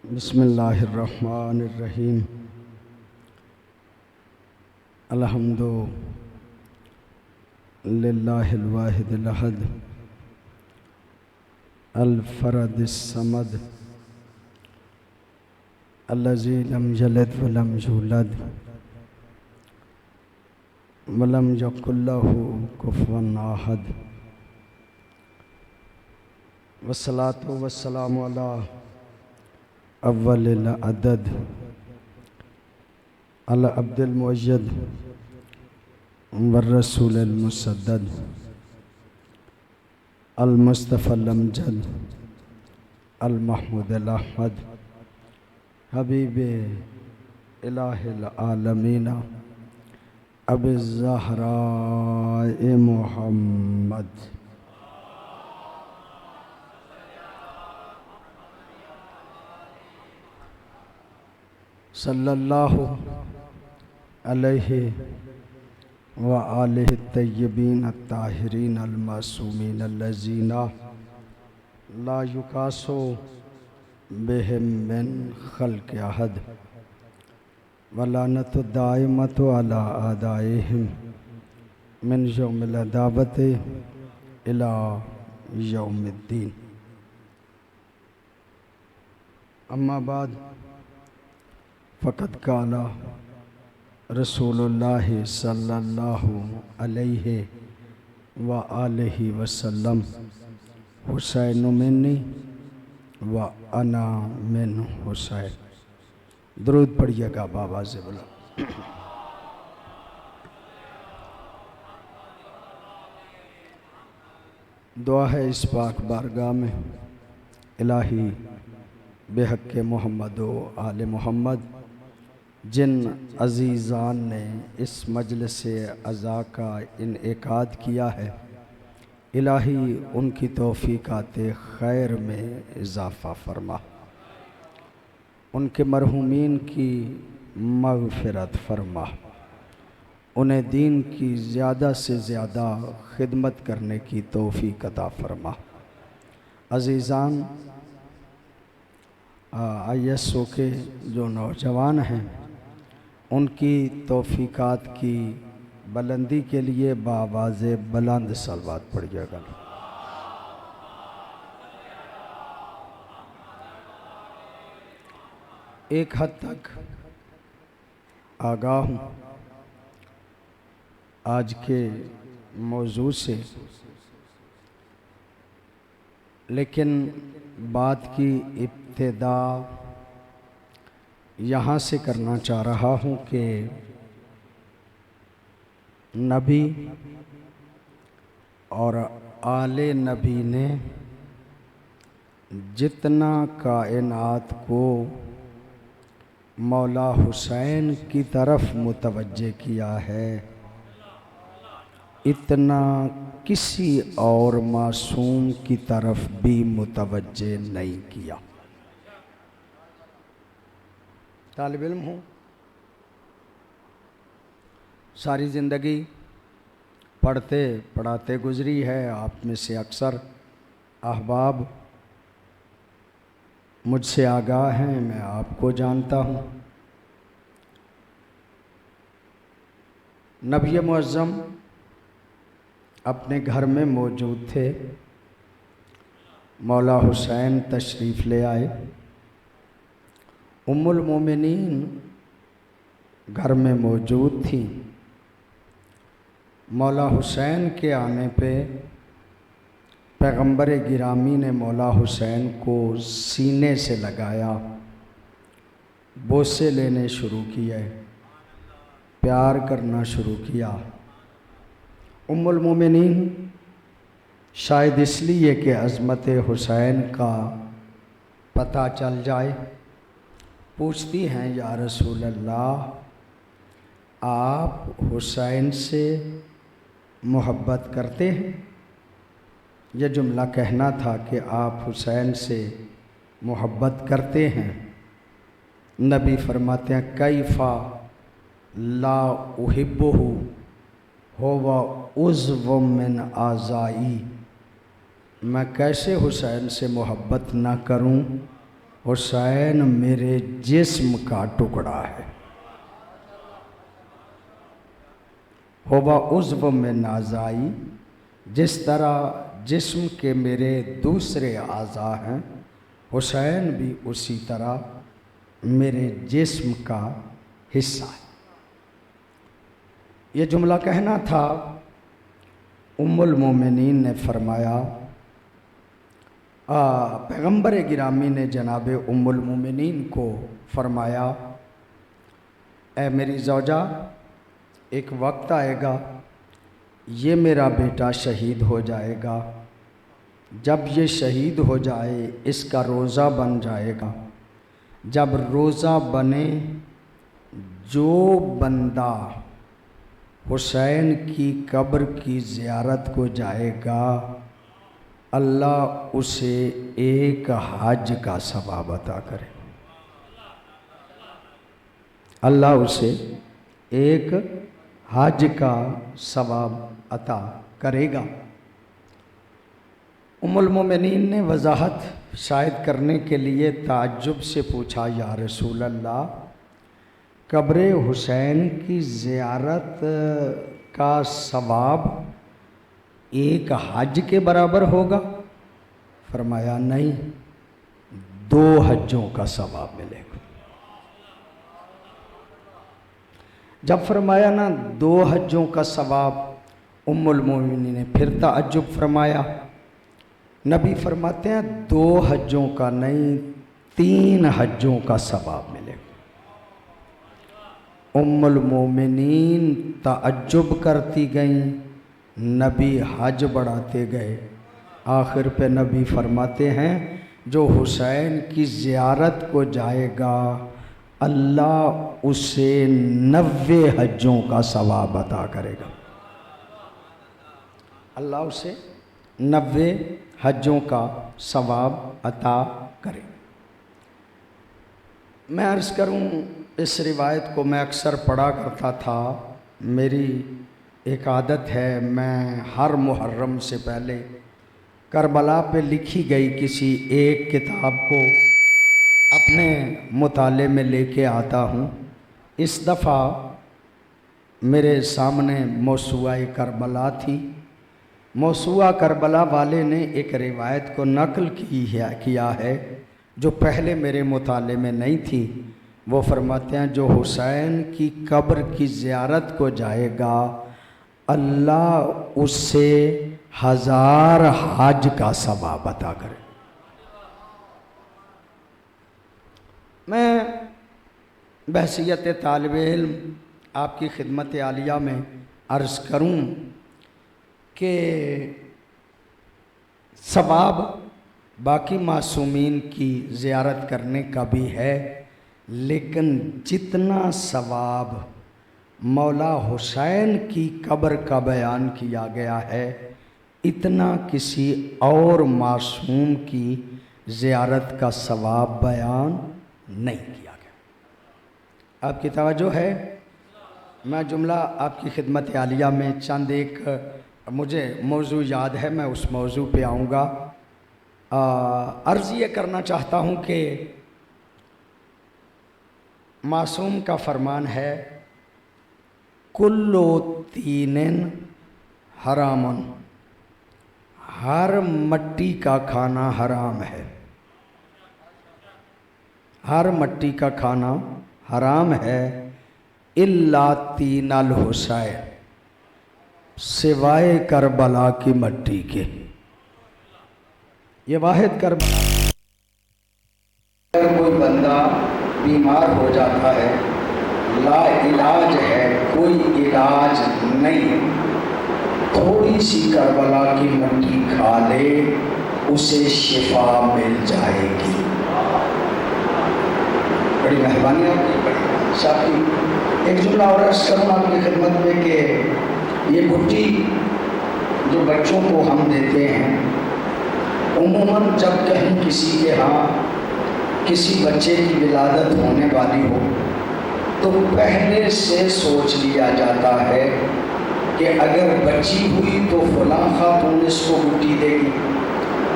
بسم اللہ الرحمن الرحیم۔ الحمد للہ الواحد الاحد الفرد الصمد الذی لم یلد ولم یولد ولم یکن لہ کفوا احد، والصلاة والسلام علی اول العدد العبد المؤید والرسول المسدد المصطفى الامجد المحمود الاحمد حبیب الہ العالمین ابی الزہراء محمد صلی اللہ علیہ وآلہ الطیبین الطاہرین المعصومین الذین لا یقاس بہم من خلق احد، ولعنۃ الدائمۃ علی اعدائہم من یوم العداوۃ الی یوم الدین۔ اما بعد فقد قال رسول اللہ صلی اللہ علیہ وآلہ وسلم حسین منی وانا من حسین۔ درود پڑھیے گا بآواز بلند۔ دعا ہے اس پاک بارگاہ میں، الہی بحق محمد و آل محمد جن عزیزان نے اس مجلس عزا کا انعقاد کیا ہے، الہی ان کی توفیقات خیر میں اضافہ فرما، ان کے مرحومین کی مغفرت فرما، انہیں دین کی زیادہ سے زیادہ خدمت کرنے کی توفیق عطا فرما۔ عزیزان، ISO کے جو نوجوان ہیں ان کی توفیقات کی بلندی کے لیے بآواز بلند صلوات پڑھیے گا۔ ایک حد تک آگاہ ہوں آج کے موضوع سے، لیکن بات کی ابتدا یہاں سے کرنا چاہ رہا ہوں کہ نبی اور آل نبی نے جتنا کائنات کو مولا حسین کی طرف متوجہ کیا ہے، اتنا کسی اور معصوم کی طرف بھی متوجہ نہیں کیا۔ طالب علم ہوں، ساری زندگی پڑھتے پڑھاتے گزری ہے۔ آپ میں سے اکثر احباب مجھ سے آگاہ ہیں، میں آپ کو جانتا ہوں۔ نبی معظم اپنے گھر میں موجود تھے، مولا حسین تشریف لے آئے، ام المومنین گھر میں موجود تھیں۔ مولا حسین کے آنے پہ پیغمبر گرامی نے مولا حسین کو سینے سے لگایا، بوسے لینے شروع کیے، پیار کرنا شروع کیا۔ ام المومنین شاید اس لیے کہ عظمت حسین کا پتہ چل جائے، پوچھتی ہیں، یا رسول اللہ، آپ حسین سے محبت کرتے ہیں؟ یہ جملہ کہنا تھا کہ آپ حسین سے محبت کرتے ہیں۔ نبی فرماتے ہیں، کیفا لا احبہ ہوا عضو من اعضائی، میں کیسے حسین سے محبت نہ کروں، حسین میرے جسم کا ٹکڑا ہے، ہوبا عضو میں نازائی، جس طرح جسم کے میرے دوسرے اعضاء ہیں، حسین بھی اسی طرح میرے جسم کا حصہ ہے۔ یہ جملہ کہنا تھا۔ ام المومنین نے فرمایا، پیغمبر گرامی نے جناب ام المومنین کو فرمایا، اے میری زوجہ، ایک وقت آئے گا یہ میرا بیٹا شہید ہو جائے گا، جب یہ شہید ہو جائے اس کا روزہ بن جائے گا، جب روزہ بنے جو بندہ حسین کی قبر کی زیارت کو جائے گا اللہ اسے ایک حج کا ثواب عطا کرے، اللہ اسے ایک حج کا ثواب عطا کرے گا۔ ام المومنین نے وضاحت شاید کرنے کے لیے تعجب سے پوچھا، یا رسول اللہ، قبر حسین کی زیارت کا ثواب ایک حج کے برابر ہوگا؟ فرمایا نہیں، 2 حجوں کا ثواب ملے گا۔ جب فرمایا نا 2 حجوں کا ثواب، ام المومنین نے پھر تعجب فرمایا۔ نبی فرماتے ہیں 2 حجوں کا نہیں، 3 حجوں کا ثواب ملے گا۔ ام المومنین تعجب کرتی گئیں، نبی حج بڑھاتے گئے، آخر پہ نبی فرماتے ہیں جو حسین کی زیارت کو جائے گا اللہ اسے 90 حجوں کا ثواب عطا کرے گا، اللہ اسے 90 حجوں کا ثواب عطا کرے۔ میں عرض کروں، اس روایت کو میں اکثر پڑھا کرتا تھا۔ میری ایک عادت ہے، میں ہر محرم سے پہلے کربلا پہ لکھی گئی کسی ایک کتاب کو اپنے مطالعے میں لے کے آتا ہوں۔ اس دفعہ میرے سامنے موسوعہ کربلا تھی۔ موسوعہ کربلا والے نے ایک روایت کو نقل کیا ہے جو پہلے میرے مطالعے میں نہیں تھی۔ وہ فرماتے ہیں جو حسین کی قبر کی زیارت کو جائے گا اللہ اس سے 1000 حج کا ثواب عطا کرے۔ میں بحیثیت طالب علم آپ کی خدمت عالیہ میں عرض کروں کہ ثواب باقی معصومین کی زیارت کرنے کا بھی ہے، لیکن جتنا ثواب مولا حسین کی قبر کا بیان کیا گیا ہے اتنا کسی اور معصوم کی زیارت کا ثواب بیان نہیں کیا گیا۔ آپ کی توجہ ہے؟ میں جملہ آپ کی خدمت عالیہ میں چند ایک مجھے موضوع یاد ہے، میں اس موضوع پہ آؤں گا۔ عرض یہ کرنا چاہتا ہوں کہ معصوم کا فرمان ہے کلو تین حرامن، ہر مٹی کا کھانا حرام ہے، ہر مٹی کا کھانا حرام ہے الا تین الحسین، سوائے کربلا کی مٹی کے۔ یہ واحد کربلا، اگر کوئی بندہ بیمار ہو جاتا ہے، لا علاج ہے، کوئی علاج نہیں، تھوڑی سی کربلا کی مٹی کھا لے اسے شفا مل جائے گی۔ بڑی مہربانی آپ کی، بڑی شاکی۔ ایک جملہ اور عرض کروں آپ کی خدمت میں کہ یہ گٹی جو بچوں کو ہم دیتے ہیں، عموماً جب کہیں کسی کے ہاں کسی بچے کی ولادت ہونے والی ہو تو پہلے سے سوچ لیا جاتا ہے کہ اگر بچی ہوئی تو فلاں خاتون اس کو گٹی دے گی،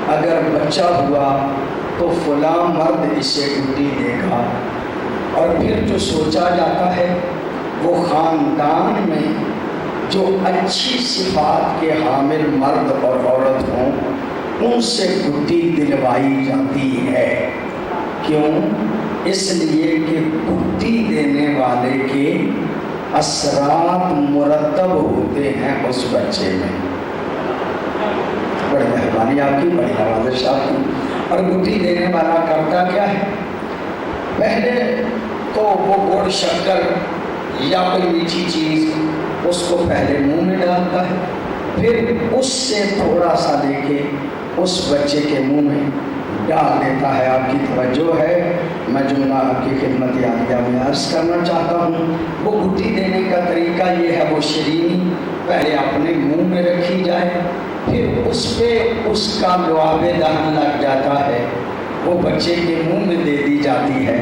اگر بچہ ہوا تو فلاں مرد اسے گھٹی دے گا، اور پھر جو سوچا جاتا ہے وہ خاندان میں جو اچھی صفات کے حامل مرد اور عورت ہوں ان سے گھٹی دلوائی جاتی ہے۔ کیوں؟ اس لیے کہ گھٹی دینے والے کے اثرات مرتب ہوتے ہیں اس بچے میں۔ بڑی مہربانی آپ کی، بڑی نوازش آپ کی۔ اور گھٹی دینے والا کرتا کیا ہے؟ پہلے تو وہ گڑ شکر یا کوئی میٹھی چیز اس کو پہلے منہ میں ڈالتا ہے، پھر اس سے تھوڑا سا لے کے اس بچے کے منہ میں ڈال دیتا ہے۔ آپ کی توجہ ہے، میں جملہ آپ کی خدمت عالیہ میں عرض کرنا چاہتا ہوں۔ وہ گھٹی دینے کا طریقہ یہ ہے، وہ شیرینی پہلے اپنے منہ میں رکھی جائے، پھر اس پہ اس کا لعاب دہن لگ جاتا ہے، وہ بچے کے منہ میں دے دی جاتی ہے۔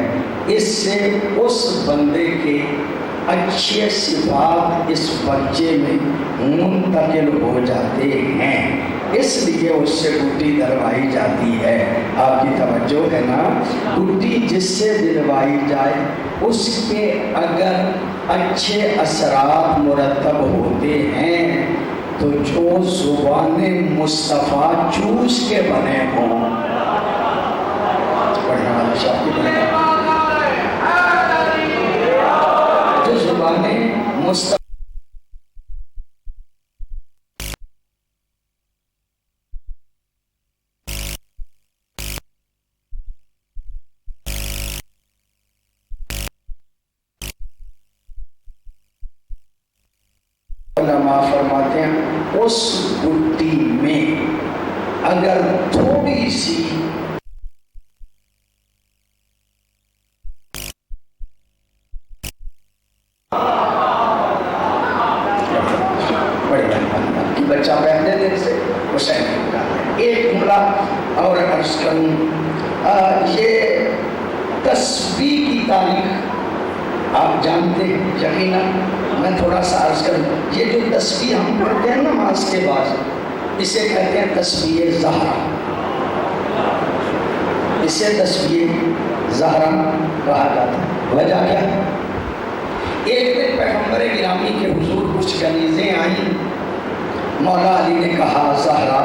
اس سے اس بندے کے اچھے صفات اس بچے میں منتقل ہو جاتے ہیں، اس لیے اس سے گھٹی دلوائی جاتی ہے۔ آپ کی توجہ ہے نا؟ گھٹی جس سے دلوائی جائے اس کے اگر اچھے اثرات مرتب ہوتے ہیں تو جو زبان مصطفیٰ چوس کے بنے ہوں، جو زبان مصطفیٰ علماء فرماتے ہیں اس گھٹی میں اگر تھوڑی سی بچہ پہلے دن سے حسین ہوتا ہے۔ ایک جملہ اور عرض کروں، یہ تسبیح کی تاریخ آپ جانتے ہیں یقیناً، میں تھوڑا سا عرض کروں۔ یہ جو تسبیح ہم پڑھتے ہیں نماز کے بعد، اسے کہتے ہیں تسبیح زہرا، اسے تسبیح زہرا کہا جاتا ہے۔ وجہ کیا ہے؟ ایک دن پیغمبر گرامی کے حضور کچھ کنیزیں آئیں، مولا علی نے کہا زہرا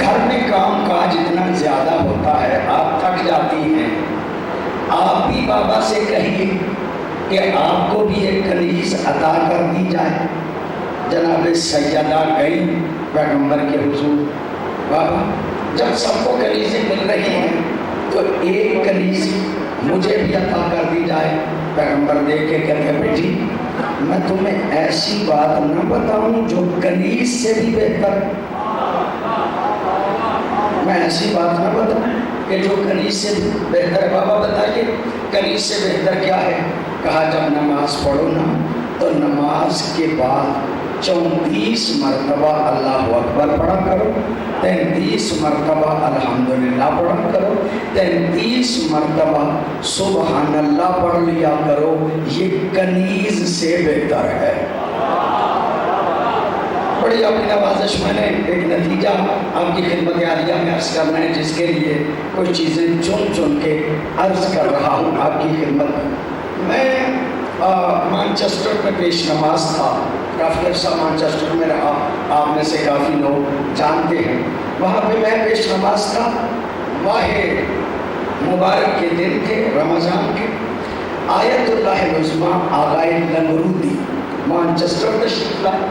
گھر میں کام کاج اتنا زیادہ ہوتا ہے، آپ تھک جاتی ہیں، آپ بھی بابا سے کہیے کہ آپ کو بھی ایک کنیز عطا کر دی جائے۔ جناب سیدہ گئی پیغمبر کے حضور، بابا جب سب کو کنیزیں مل رہی ہیں تو ایک کنیز مجھے بھی عطا کر دی جائے۔ پیغمبر دیکھ کے کہتے ہیں بیٹی میں تمہیں ایسی بات نہ بتاؤں جو کنیز سے بھی بہتر، میں ایسی بات نہ بتاؤں کہ جو کنیز سے بہتر ہے۔ بابا بتائیے کنیز سے بہتر کیا ہے؟ کہا جب نماز پڑھو نا تو نماز کے بعد 34 مرتبہ اللہ اکبر پڑھا کرو، 33 مرتبہ الحمدللہ پڑھا کرو، 33 مرتبہ سبحان اللہ پڑھ لیا کرو، یہ کنیز سے بہتر ہے۔ بڑی اپنی نوازش میں نے ایک نتیجہ آپ کی خدمت عالیہ میں عرض کرنا ہے، جس کے لیے کچھ چیزیں چن چن کے عرض کر رہا ہوں آپ کی خدمت میں۔ مانچسٹر میں پیش نماز تھا، کافی عرصہ مانچسٹر میں رہا، آپ میں سے کافی لوگ جانتے ہیں۔ وہاں پہ میں پیش نماز تھا، ماہ مبارک کے دن تھے، رمضان کے۔ آیت اللہ العظمیٰ آغائے لنگرودی مانچسٹر تشریف لائے،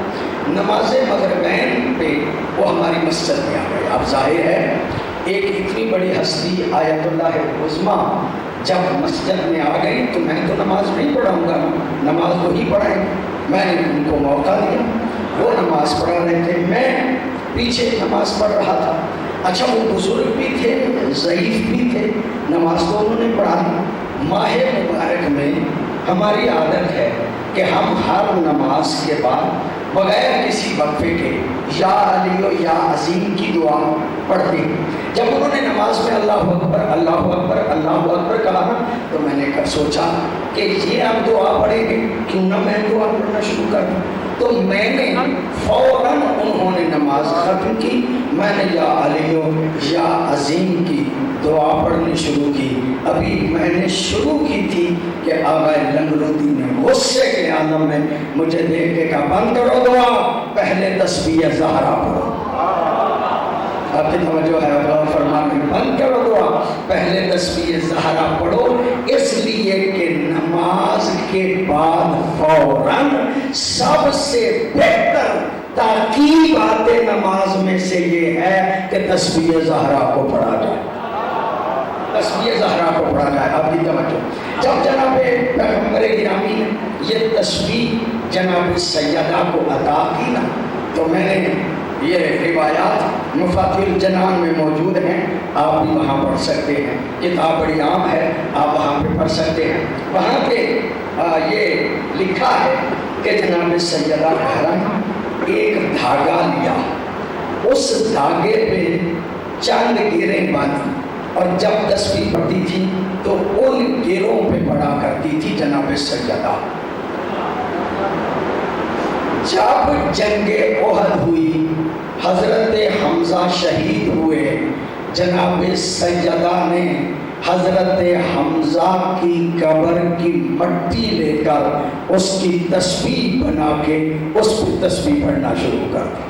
نماز مغربین پہ وہ ہماری مسجد میں آ گئے۔ اب ظاہر ہے ایک اتنی بڑی ہستی آیت اللہ العظمیٰ جب مسجد میں آ گئی تو میں تو نماز نہیں پڑھاؤں گا، نماز وہی پڑھائیں۔ میں نے ان کو موقع دیا، وہ نماز پڑھا رہے تھے، میں پیچھے نماز پڑھ رہا تھا۔ اچھا وہ بزرگ بھی تھے، ضعیف بھی تھے، نماز تو انہوں نے پڑھا دی۔ ماہ مبارک میں ہماری عادت ہے کہ ہم ہر نماز کے بعد بغیر کسی وقفے کے یا علی و یا عظیم کی دعا پڑھتے ہیں۔ جب انہوں نے نماز میں اللہ اکبر اللہ اکبر اللہ اکبر کہا تو میں نے سوچا کہ یہ اب دعا پڑھیں گے، کیوں نہ میں دعا پڑھنا شروع کر دوں۔ تو میں نے فوراً انہوں نے نماز ختم کی، میں نے یا علی و یا عظیم کی دعا پڑھنی شروع کی۔ ابھی میں نے شروع کی تھی کہ آقا لنگرودی نے غصے کے عالم میں مجھے دیکھ کے کہا بند کرو دعا، پہلے تسبیح زہرا پڑھو۔ آپ کی توجہ ہے، غور فرما کے بند کرو دعا، پہلے تسبیح زہرا پڑھو، اس لیے کہ نماز کے بعد فوراً سب سے بہتر تاکید آتے نماز میں سے یہ ہے کہ تسبیح زہرا کو پڑھا جائے، تسبیح زہرا کو پڑھا جائے۔ آپ کی توجہ، جب جناب پیغمبر گرامی نے یہ تسبیح جناب سیدہ کو عطا کی نا، تو میں نے یہ روایات مفاتیح الجنان میں موجود ہیں، آپ بھی وہاں پڑھ سکتے ہیں، کتاب بڑی عام ہے، آپ وہاں پہ پڑھ سکتے ہیں۔ وہاں پہ یہ لکھا ہے کہ جناب سیدہ بہرن ایک دھاگا لیا، اس دھاگے پہ چند گیریں باندھی، اور جب تسبیح پڑھتی تھی تو ان گیروں پہ پڑھا کرتی تھی جناب سیدہ۔ جب جنگ احد ہوئی، حضرت حمزہ شہید ہوئے، جناب سیدہ نے حضرت حمزہ کی قبر کی مٹی لے کر اس کی تسبیح بنا کے اس پہ تسبیح پڑھنا شروع کر دی۔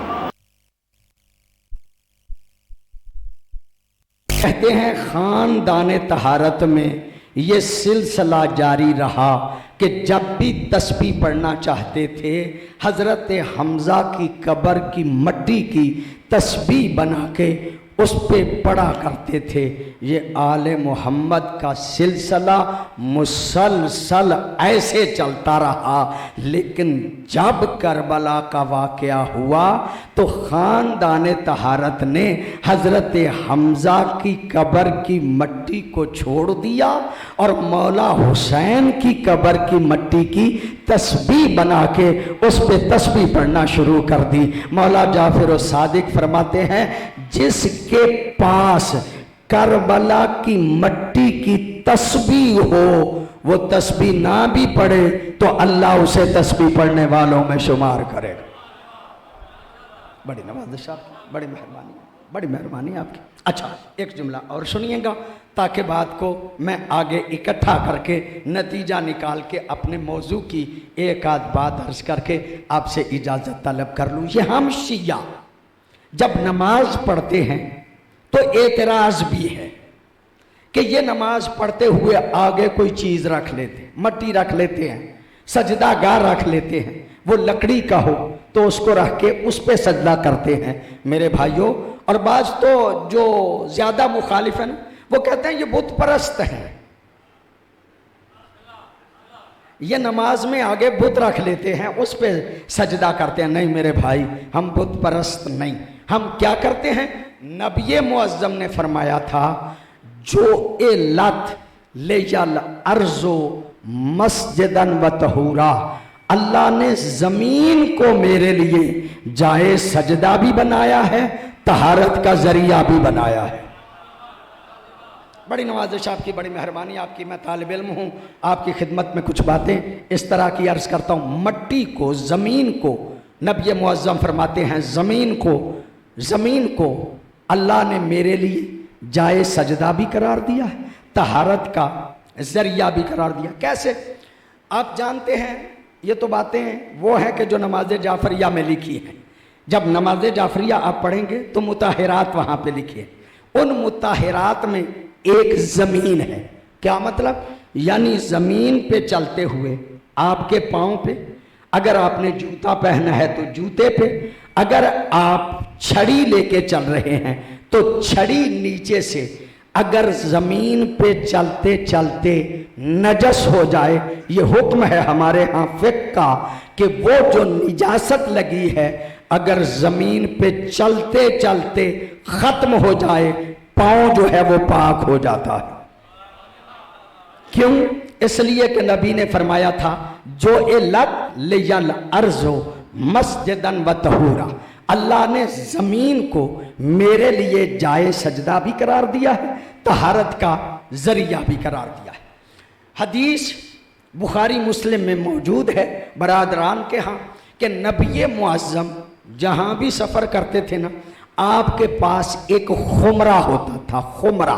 کہتے ہیں خاندان طہارت میں یہ سلسلہ جاری رہا کہ جب بھی تسبیح پڑھنا چاہتے تھے حضرت حمزہ کی قبر کی مٹی کی تسبیح بنا کے اس پہ پڑھا کرتے تھے۔ یہ آل محمد کا سلسلہ مسلسل ایسے چلتا رہا، لیکن جب کربلا کا واقعہ ہوا تو خاندان طہارت نے حضرت حمزہ کی قبر کی مٹی کو چھوڑ دیا اور مولا حسین کی قبر کی مٹی کی تسبیح بنا کے اس پہ تسبیح پڑھنا شروع کر دی۔ مولا جعفر الصادق فرماتے ہیں جس کے پاس کربلا کی مٹی کی تسبیح ہو وہ تسبیح نہ بھی پڑھے تو اللہ اسے تسبیح پڑھنے والوں میں شمار کرے۔ بڑی نوازش آپ کی، بڑی مہربانی، بڑی مہربانی آپ کی۔ اچھا ایک جملہ اور سنیے گا تاکہ بات کو میں آگے اکٹھا کر کے نتیجہ نکال کے اپنے موضوع کی ایک آدھ بات عرض کر کے آپ سے اجازت طلب کر لوں۔ یہ ہم شیعہ جب نماز پڑھتے ہیں تو اعتراض بھی ہے کہ یہ نماز پڑھتے ہوئے آگے کوئی چیز رکھ لیتے، مٹی رکھ لیتے ہیں، سجدہ گاہ رکھ لیتے ہیں، وہ لکڑی کا ہو تو اس کو رکھ کے اس پہ سجدہ کرتے ہیں۔ میرے بھائیوں، اور بعض تو جو زیادہ مخالف ہیں وہ کہتے ہیں یہ بت پرست ہے، یہ نماز میں آگے بت رکھ لیتے ہیں اس پہ سجدہ کرتے ہیں۔ نہیں میرے بھائی، ہم بت پرست نہیں، ہم کیا کرتے ہیں؟ نبی معظم نے فرمایا تھا جو لت لیل ارض مسجدن و طہورا، اللہ نے زمین کو میرے لیے جائے سجدہ بھی بنایا ہے، طہارت کا ذریعہ بھی بنایا ہے۔ بڑی نوازش آپ کی، بڑی مہربانی آپ کی۔ میں طالب علم ہوں، آپ کی خدمت میں کچھ باتیں اس طرح کی عرض کرتا ہوں۔ مٹی کو، زمین کو، نبی معظم فرماتے ہیں زمین کو اللہ نے میرے لیے جائے سجدہ بھی قرار دیا ہے، طہارت کا ذریعہ بھی قرار دیا۔ کیسے؟ آپ جانتے ہیں یہ تو باتیں وہ ہیں کہ جو نماز جعفریہ میں لکھی ہیں۔ جب نماز جعفریہ آپ پڑھیں گے تو مطہرات وہاں پہ لکھے، ان مطہرات میں ایک زمین ہے۔ کیا مطلب؟ یعنی زمین پہ چلتے ہوئے آپ کے پاؤں پہ، اگر آپ نے جوتا پہنا ہے تو جوتے پہ، اگر آپ چھڑی لے کے چل رہے ہیں تو چھڑی نیچے سے اگر زمین پہ چلتے چلتے نجس ہو جائے، یہ حکم ہے ہمارے ہاں فقہ کا کہ وہ جو نجاست لگی ہے اگر زمین پہ چلتے چلتے ختم ہو جائے، پاؤں جو ہے وہ پاک ہو جاتا ہے۔ کیوں؟ اس لیے کہ نبی نے فرمایا تھا جو لت لیل ارض مسجدن و طہورا، اللہ نے زمین کو میرے لیے جائے سجدہ بھی قرار دیا ہے، طہارت کا ذریعہ بھی قرار دیا ہے۔ حدیث بخاری مسلم میں موجود ہے برادران کے ہاں کہ نبی معظم جہاں بھی سفر کرتے تھے نا، آپ کے پاس ایک خمرہ ہوتا تھا، خمرہ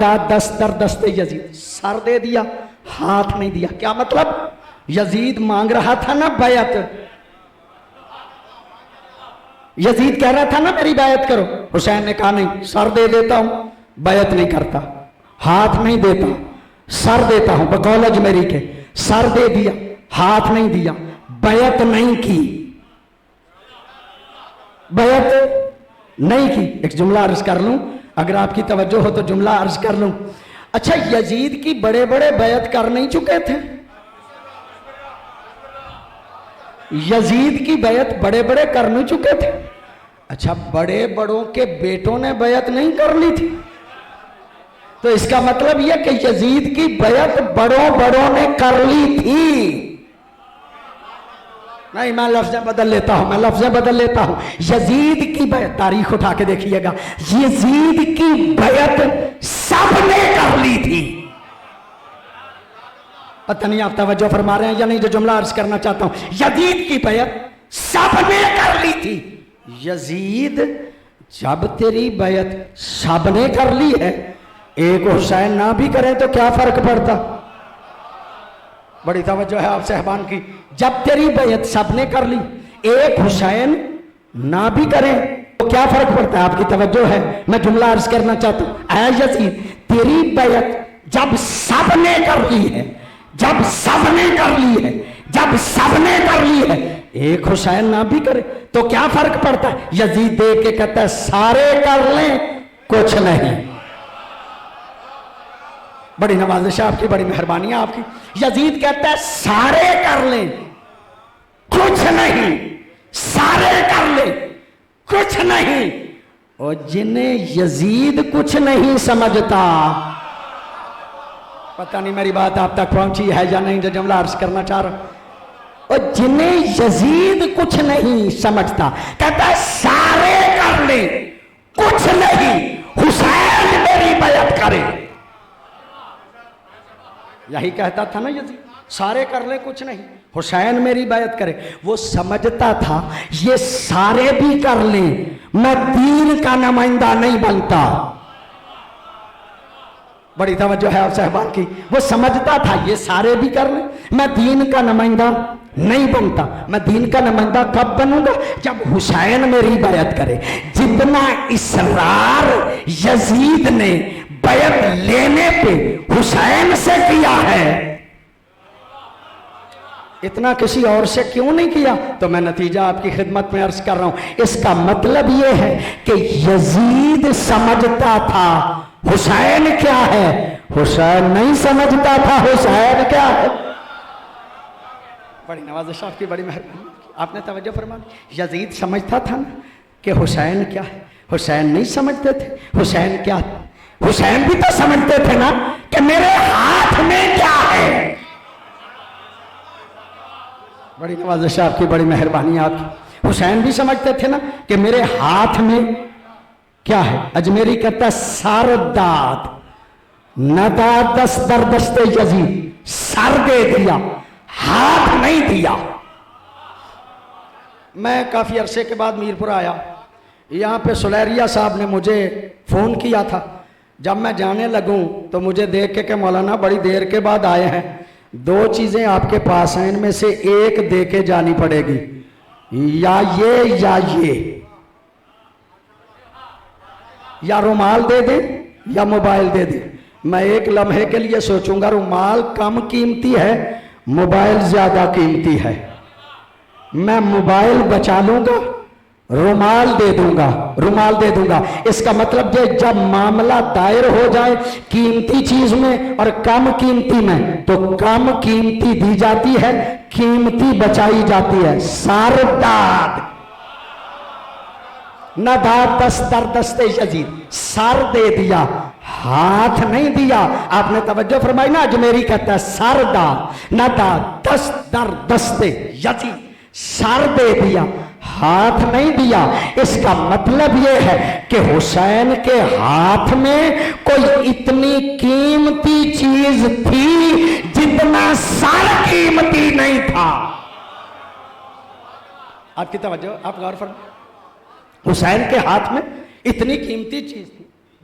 داد دست در دست یزید، سر دے دیا ہاتھ نہیں دیا. کیا مطلب؟ یزید مانگ رہا تھا نا بیعت، یزید کہہ رہا تھا نا میری بیعت کرو. حسین نے کہا نہیں، سر دے دیتا ہوں، بیعت نہیں کرتا، ہاتھ نہیں دیتا، سر دیتا ہوں. بقول اجمیری کے سر دے دیا ہاتھ نہیں دیا، بیعت نہیں کی، بیعت نہیں کی. ایک جملہ عرض کر لوں اگر آپ کی توجہ ہو تو، جملہ عرض کر لوں. اچھا یزید کی بڑے بڑے بیعت کر نہیں چکے تھے؟ یزید کی بیعت بڑے بڑے کر نہیں چکے تھے. اچھا بڑے بڑوں کے بیٹوں نے بیعت نہیں کر لی تھی؟ تو اس کا مطلب یہ کہ یزید کی بیعت بڑوں بڑوں نے کر لی تھی. نہیں میں لفظیں بدل لیتا ہوں، میں لفظیں بدل لیتا ہوں. یزید کی بیعت، تاریخ اٹھا کے دیکھیے گا، یزید کی بیعت سب نے کر لی تھی. پتہ نہیں آپ توجہ فرما رہے ہیں یا نہیں جو جملہ عرض کرنا چاہتا ہوں. یزید کی بیعت سب نے کر لی تھی. یزید جب تیری بیعت سب نے کر لی ہے، ایک حسین نہ بھی کریں تو کیا فرق پڑتا؟ بڑی توجہ ہے آپ صاحبان کی. جب تیری بیعت سب نے کر لی، ایک حسین نہ بھی کریں تو کیا فرق پڑتا ہے؟ آپ کی توجہ ہے، میں جملہ عرض کرنا چاہتا ہوں. اے یزید تیری بیعت جب سب نے کر لی ہے، جب سب نے کر لی ہے، جب سب نے کر لی ہے، ایک حسین نہ بھی کرے تو کیا فرق پڑتا ہے؟ یزید دیکھ کے کہتا ہے سارے کر لیں کچھ نہیں. بڑی نوازش آپ کی، بڑی مہربانی آپ کی. یزید کہتا ہے سارے کر لیں کچھ نہیں، سارے کر لیں کچھ نہیں. اور جنہیں یزید کچھ نہیں سمجھتا، پتہ نہیں میری بات آپ تک پہنچی ہے یا نہیں جو جملہ عرض کرنا چاہ رہا ہوں. اور جنہیں یزید کچھ نہیں سمجھتا کہتا ہے سارے کر لیں کچھ نہیں، حسین میری بیعت کرے. یہی کہتا تھا نا یزید، سارے کر لیں کچھ نہیں، حسین میری بیعت کرے. وہ سمجھتا تھا یہ سارے بھی کر لیں میں دین کا نمائندہ نہیں بنتا. بڑی توجہ ہے آپ صاحبان کی. وہ سمجھتا تھا یہ سارے بھی کر لیں میں دین کا نمائندہ نہیں بنتا. میں دین کا نمائندہ کب بنوں گا؟ جب حسین میری بیعت کرے. جتنا اصرار یزید نے بیعت لینے پہ حسین سے کیا ہے، اتنا کسی اور سے کیوں نہیں کیا؟ تو میں نتیجہ آپ کی خدمت میں عرض کر رہا ہوں. اس کا مطلب یہ ہے کہ یزید سمجھتا تھا حسین کیا ہے، حسین نہیں سمجھتا تھا حسین کیا ہے. بڑی نوازش آپ کی، بڑی مہربانی آپ نے توجہ فرما دی. یزید سمجھتا تھا نا کہ حسین کیا ہے، حسین نہیں سمجھتے تھے حسین کیا. حسین بھی تو سمجھتے تھے نا کہ میرے ہاتھ میں کیا ہے. بڑی نوازش آپ کی، بڑی مہربانی آپ کی. حسین بھی سمجھتے تھے نا کہ میرے ہاتھ میں کیا ہے. اجمیری کہتا ہے سر داد نہ داد دست در دست یزید، سر دے دیا ہاتھ نہیں دیا. میں کافی عرصے کے بعد میرپور آیا، یہاں پہ سلیریہ صاحب نے مجھے فون کیا تھا. جب میں جانے لگوں تو مجھے دیکھ کے کہ مولانا بڑی دیر کے بعد آئے ہیں، دو چیزیں آپ کے پاس ہیں، ان میں سے ایک دے کے جانی پڑے گی، یا یہ یا رومال دے دیں یا موبائل دے دیں. میں ایک لمحے کے لیے سوچوں گا رومال کم قیمتی ہے، موبائل زیادہ قیمتی ہے. میں موبائل بچا لوں گا، رومال دے دوں گا، رومال دے دوں گا. اس کا مطلب یہ جب معاملہ دائر ہو جائے قیمتی چیز میں اور کم قیمتی میں تو کم قیمتی دی جاتی ہے، قیمتی بچائی جاتی ہے. سرداد نہ داد دست در دست یزید، سر دے دیا ہاتھ نہیں دیا. آپ نے توجہ فرمائی نا، اجمیری کہتا ہے سر داد نہ داد دست در دست یزید، سر دے دیا ہاتھ نہیں دیا. اس کا مطلب یہ ہے کہ حسین کے ہاتھ میں کوئی اتنی قیمتی چیز تھی جتنا سر قیمتی نہیں تھا. آپ کی توجہ، آپ غور فرمائیں. حسین کے ہاتھ میں اتنی قیمتی چیز تھی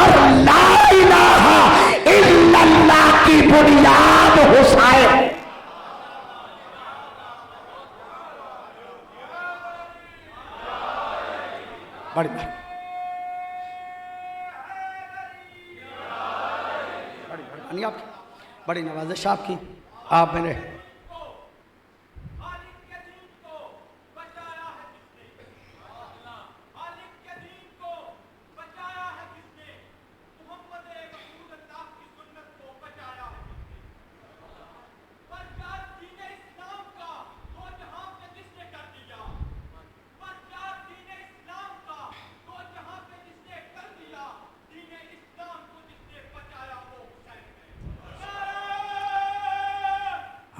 اور لا الہ الا اللہ کی بنیاد حسین. بڑی مہربانی آپ کی، بڑی نوازش آپ کی. آپ میرے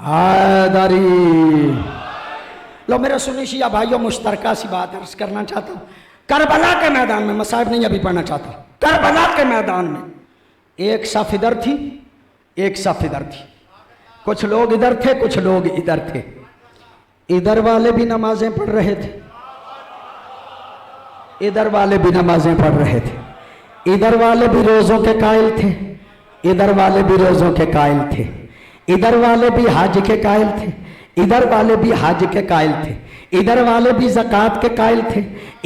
حیدری. لو میرے سنی شیعہ بھائیوں، مشترکہ سی بات عرض کرنا چاہتا ہوں. کربلا کے میدان میں، مصائب نہیں ابھی پڑھنا چاہتا، کربلا کے میدان میں ایک صف ادھر تھی، ایک صف ادھر تھی. کچھ لوگ ادھر تھے، کچھ لوگ ادھر تھے. ادھر والے بھی نمازیں پڑھ رہے تھے، ادھر والے بھی نمازیں پڑھ رہے تھے. ادھر والے بھی روزوں کے قائل تھے، ادھر والے بھی روزوں کے قائل تھے. ادھر والے بھی حج کے قائل تھے، ادھر والے بھی حج کے قائل تھے. ادھر والے بھی زکوٰۃ کے قائل تھے،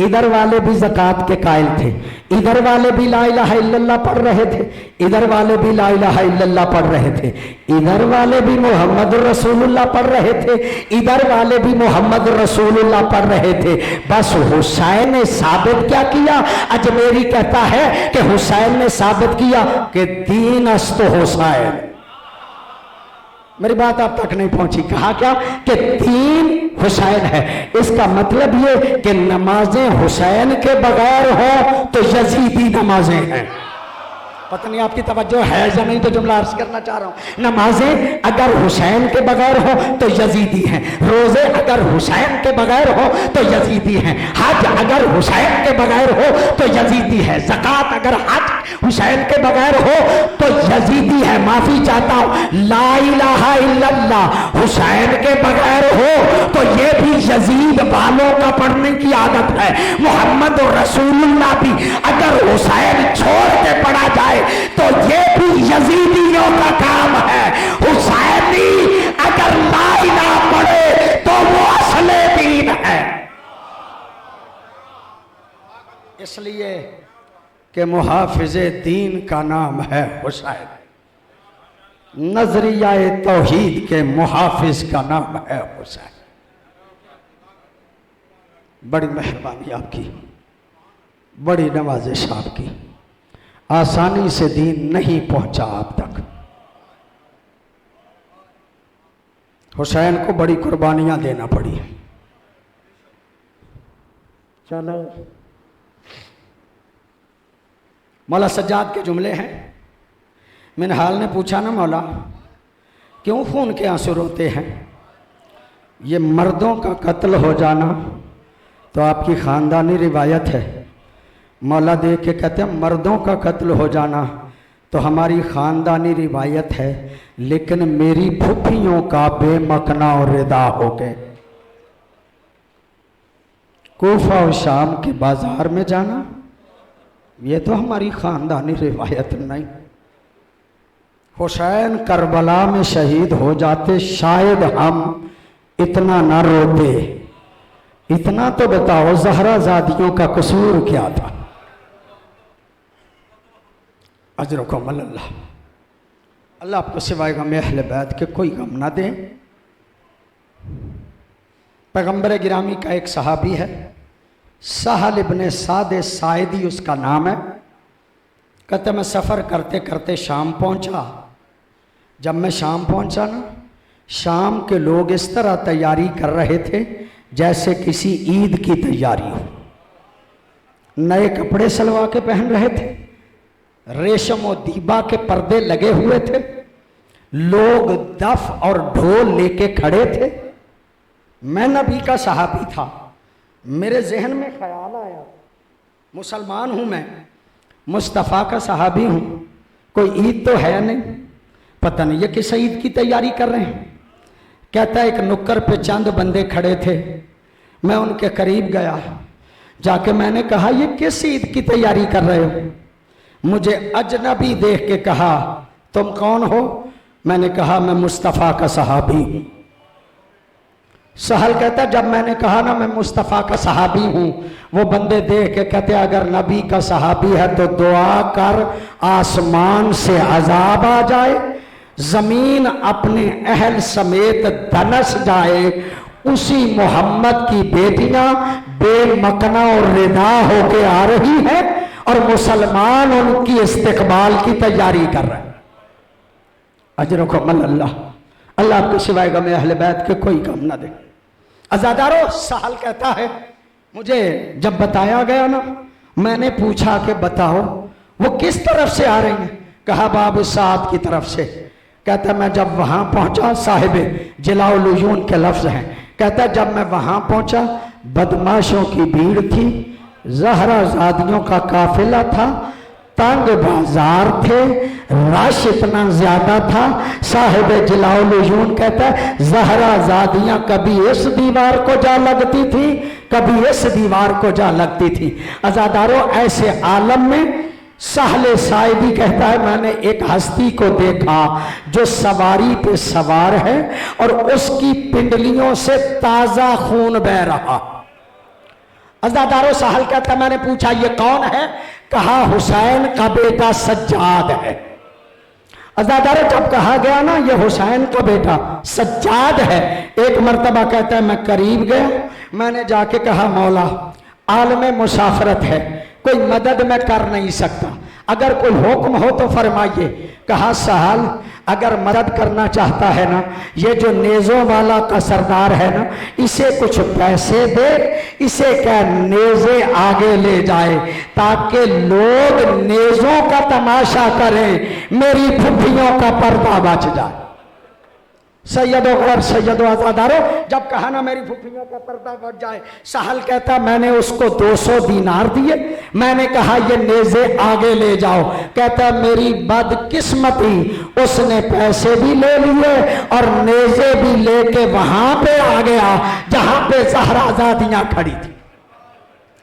ادھر والے بھی زکوٰۃ کے قائل تھے. ادھر والے بھی لا الہ الا اللہ پڑھ رہے تھے، ادھر والے بھی لا الہ الا اللہ پڑھ رہے تھے. ادھر والے بھی محمد رسول اللہ پڑھ رہے تھے، ادھر والے بھی محمد رسول اللہ پڑھ رہے تھے. بس حسین نے ثابت کیا کیا؟ اجمیری کہتا ہے کہ حسین نے ثابت کیا کہ دین است حسین. میری بات آپ تک نہیں پہنچی. کہا کیا؟ کہ دین حسین ہے. اس کا مطلب یہ کہ نمازیں حسین کے بغیر ہو تو یزیدی نمازیں ہیں. پتہ نہیں آپ کی توجہ ہے یا نہیں، تو جملہ عرض کرنا چاہ رہا ہوں. نمازیں اگر حسین کے بغیر ہو تو یزیدی ہیں، روزے اگر حسین کے بغیر ہو تو یزیدی ہیں، حج اگر حسین کے بغیر ہو تو یزیدی ہے، زکوٰۃ اگر حج حسین کے بغیر ہو تو یزیدی ہے. معافی چاہتا ہوں، لا الہ الا اللہ حسین کے بغیر ہو تو یہ بھی یزید والوں کا پڑھنے کی عادت ہے. محمد رسول اللہ بھی اگر حسین چھوڑ کے پڑھا جائے تو یہ بھی یزیدیوں کا کام ہے. حسینی اگر لا الہ پڑھے تو وہ اصل دین ہے. اس لیے کہ محافظ دین کا نام ہے حسین، نظریہ توحید کے محافظ کا نام ہے حسین. بڑی مہربانی آپ کی، بڑی نوازش آپ کی. آسانی سے دین نہیں پہنچا آپ تک. حسین کو بڑی قربانیاں دینا پڑی. چلو مولا سجاد کے جملے ہیں. منہال نے پوچھا نا مولا کیوں خون کے آنسو روتے ہیں؟ یہ مردوں کا قتل ہو جانا تو آپ کی خاندانی روایت ہے. مولا دیکھ کے کہتے ہیں مردوں کا قتل ہو جانا تو ہماری خاندانی روایت ہے، لیکن میری پھپھیوں کا بے مکنا اور ردا ہو گئے. کوفہ و شام کے بازار میں جانا یہ تو ہماری خاندانی روایت نہیں. حسین کربلا میں شہید ہو جاتے شاید ہم اتنا نہ روتے. اتنا تو بتاؤ زہرا زادیوں کا قصور کیا تھا؟ اجرکم اللہ. اللہ آپ کو سوائے غم اہل بیت کے کوئی غم نہ دے. پیغمبر گرامی کا ایک صحابی ہے، سہل ابن سعد ساعدی اس کا نام ہے. کہتے میں سفر کرتے کرتے شام پہنچا. جب میں شام پہنچا نا، شام کے لوگ اس طرح تیاری کر رہے تھے جیسے کسی عید کی تیاری ہو. نئے کپڑے سلوا کے پہن رہے تھے، ریشم و دیبا کے پردے لگے ہوئے تھے، لوگ دف اور ڈھول لے کے کھڑے تھے. میں نبی کا صحابی تھا. میرے ذہن میں خیال آیا مسلمان ہوں میں، مصطفیٰ کا صحابی ہوں، کوئی عید تو ہے نہیں، پتہ نہیں یہ کس عید کی تیاری کر رہے ہیں. کہتا ہے ایک نکر پہ چند بندے کھڑے تھے، میں ان کے قریب گیا، جا کے میں نے کہا یہ کس عید کی تیاری کر رہے ہو؟ مجھے اجنبی دیکھ کے کہا تم کون ہو؟ میں نے کہا میں مصطفیٰ کا صحابی ہوں۔ سہل کہتا ہے جب میں نے کہا نا میں مصطفیٰ کا صحابی ہوں، وہ بندے دیکھ کے کہتے اگر نبی کا صحابی ہے تو دعا کر آسمان سے عذاب آ جائے، زمین اپنے اہل سمیت دنس جائے، اسی محمد کی بیٹیاں بے مکنہ اور ردا ہو کے آ رہی ہیں اور مسلمان ان کی استقبال کی تیاری کر رہے ہیں۔ اجرکم اللہ، اللہ آپ کے سوائے غم اہل بیت کے کوئی کم نہ دے۔ عزادارو، سہل کہتا ہے مجھے جب بتایا گیا نا، میں نے پوچھا کہ بتاؤ وہ کس طرف سے آ رہی ہیں؟ کہا باب سعد کی طرف سے۔ کہتا ہے میں جب وہاں پہنچا، صاحب جلاء العیون کے لفظ ہیں، کہتا ہے جب میں وہاں پہنچا بدماشوں کی بھیڑ تھی، زہرہ زادیوں کا قافلہ تھا، تنگ بازار تھے، رش اتنا زیادہ تھا۔ صاحب جلاء العیون کہتا ہے زہرہ زادیاں کبھی اس دیوار کو جا لگتی تھی، کبھی اس دیوار کو جا لگتی تھی۔ عزادارو، ایسے عالم میں سہل سائبی کہتا ہے میں نے ایک ہستی کو دیکھا جو سواری پہ سوار ہے اور اس کی پنڈلیوں سے تازہ خون بہ رہا۔ عزادارو، سہل کہتا ہے میں نے پوچھا یہ کون ہے؟ کہا حسین کا بیٹا سجاد ہے۔ عزادارو، جب کہا گیا نا یہ حسین کا بیٹا سجاد ہے، ایک مرتبہ کہتا ہے میں قریب گیا، میں نے جا کے کہا مولا عالم مسافرت ہے، کوئی مدد میں کر نہیں سکتا، اگر کوئی حکم ہو تو فرمائیے۔ کہا سہل اگر مدد کرنا چاہتا ہے نا، یہ جو نیزوں والا کا سردار ہے نا، اسے کچھ پیسے دے، اسے کہ نیزے آگے لے جائے تاکہ لوگ نیزوں کا تماشا کریں، میری پھپھیوں کا پردہ بچ جائے۔ سید و غیر سید و عزادارو، جب کہا نا میری پھپھیوں کا پردہ بچ جائے، سہل کہتا میں نے اس کو 200 دینار دیے، میں نے کہا یہ نیزے آگے لے جاؤ۔ کہتا میری بدقسمتی اس نے پیسے بھی لے لیے اور نیزے بھی لے کے وہاں پہ آ گیا جہاں پہ زہرہ زادیاں کھڑی تھی۔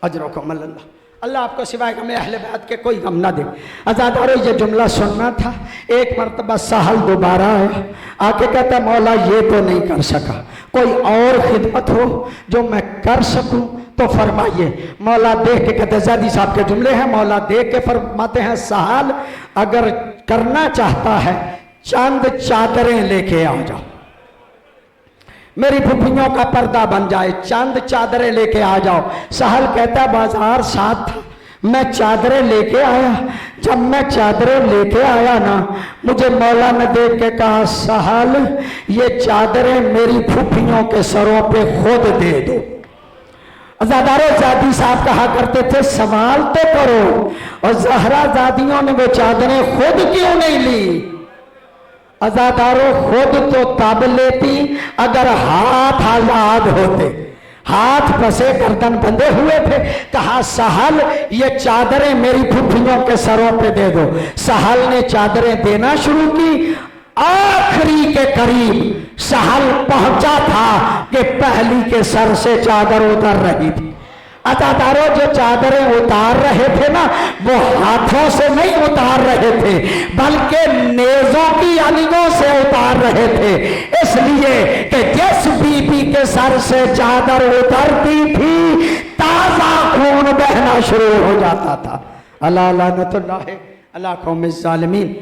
اجرکم اللہ، اللہ آپ کو سوائے غم اہل بیت کے کوئی غم نہ دے۔ عزادارو، یہ جملہ سننا تھا۔ ایک مرتبہ سہل دوبارہ آیا، آ کے کہتا مولا یہ تو نہیں کر سکا، کوئی اور خدمت ہو جو میں کر سکوں تو فرمائیے۔ مولا دیکھ کے کہتے زیدی صاحب کے جملے ہیں، مولا دیکھ کے فرماتے ہیں سہل اگر کرنا چاہتا ہے چند چادریں لے کے آ جاؤ، میری پھپھیوں کا پردہ بن جائے، چند چادریں لے کے آ جاؤ۔ سہل کہتا بازار ساتھ تھا، میں چادریں لے کے آیا، جب میں چادریں لے کے آیا نا، مجھے مولا نے دیکھ کے کہا سہل یہ چادریں میری پھپھیوں کے سروں پہ خود دے دو۔ عزادارو، زادی صاحب کہا کرتے تھے سوال تو کرو، اور زہرہ زادیوں نے وہ چادریں خود کیوں نہیں لی؟ عزادارو، خود تو تب لیتی اگر ہاتھ آزاد ہوتے، ہاتھ پسے گردن بندھے ہوئے تھے۔ کہا سہل یہ چادریں میری پھپھیوں کے سروں پہ دے دو۔ سہل نے چادریں دینا شروع کی، آخری کے قریب سہل پہنچا تھا کہ پہلی کے سر سے چادر اتر رہی تھی۔ عزادارو، جو چادریں اتار رہے تھے نا وہ ہاتھوں سے نہیں اتار رہے تھے بلکہ نیزوں کی علیوں سے اتار رہے تھے، اس لیے کہ جس بی بی کے سر سے چادر اترتی تھی تازہ خون بہنا شروع ہو جاتا تھا۔ اللہ لعنت اللہ علی قوم الظالمین۔